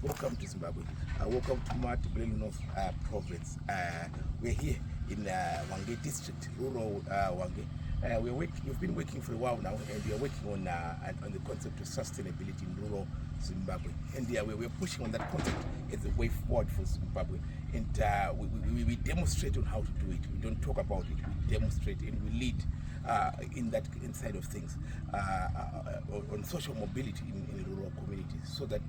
Welcome to Zimbabwe. Welcome to Mati North Province. We're here in Wange district, rural Wange. We've been working for a while now, and we are working on the concept of sustainability in rural Zimbabwe. And we're pushing on that concept as a way forward for Zimbabwe. And we demonstrate on how to do it. We don't talk about it, we demonstrate and we lead in that inside of things on social mobility in rural communities, so that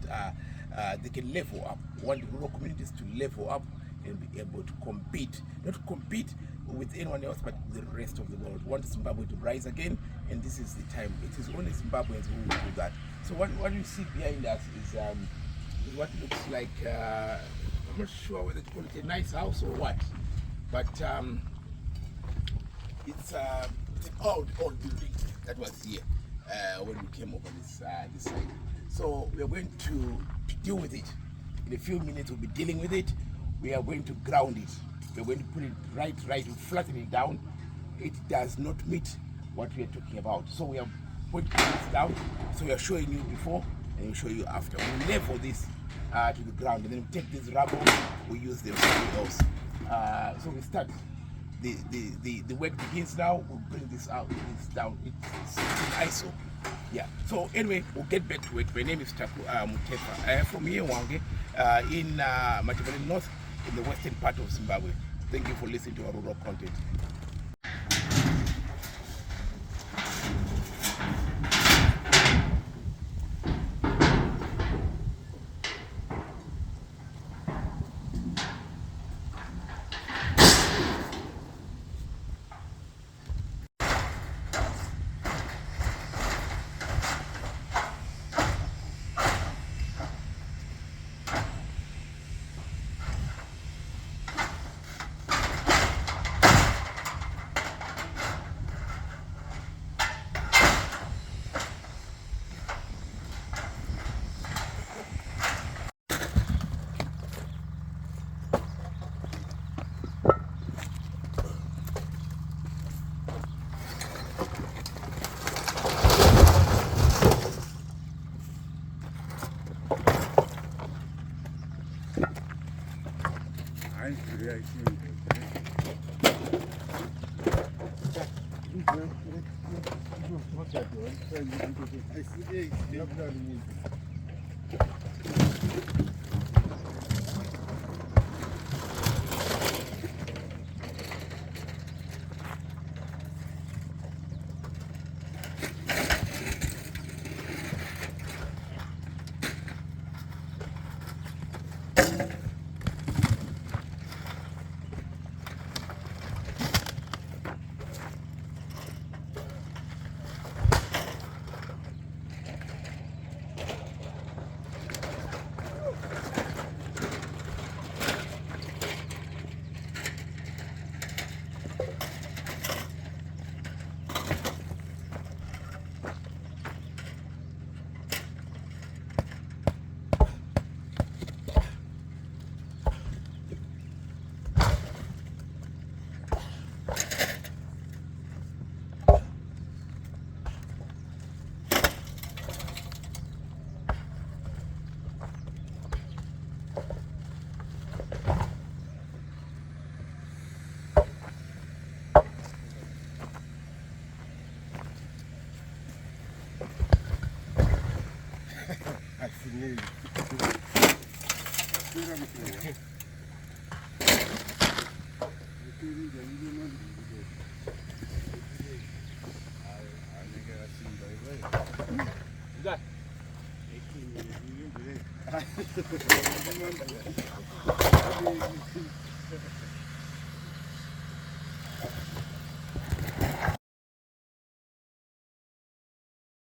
they can level up. We want rural communities to level up and be able to compete, not compete with anyone else, but the rest of the world. We want Zimbabwe to rise again, and this is the time. It is only Zimbabweans who will do that. So what you see behind us is what looks like, I'm not sure whether to call it a nice house or what, but it's an old building that was here when we came over this side. So we are going to deal with it. In a few minutes we'll be dealing with it. We are going to ground it. We're going to put it right, we flatten it down. It does not meet what we are talking about. So we are putting this down. So we are showing you before and we'll show you after. We'll level this to the ground, and then we take this rubble, we use them somewhere else. So we start. The work begins now. We'll bring this out, this down. It's in ISO. Yeah. So anyway, we'll get back to it. My name is Taku Mutefa. From here, Wange, in Mati North, in the western part of Zimbabwe. Thank you for listening to our rural content.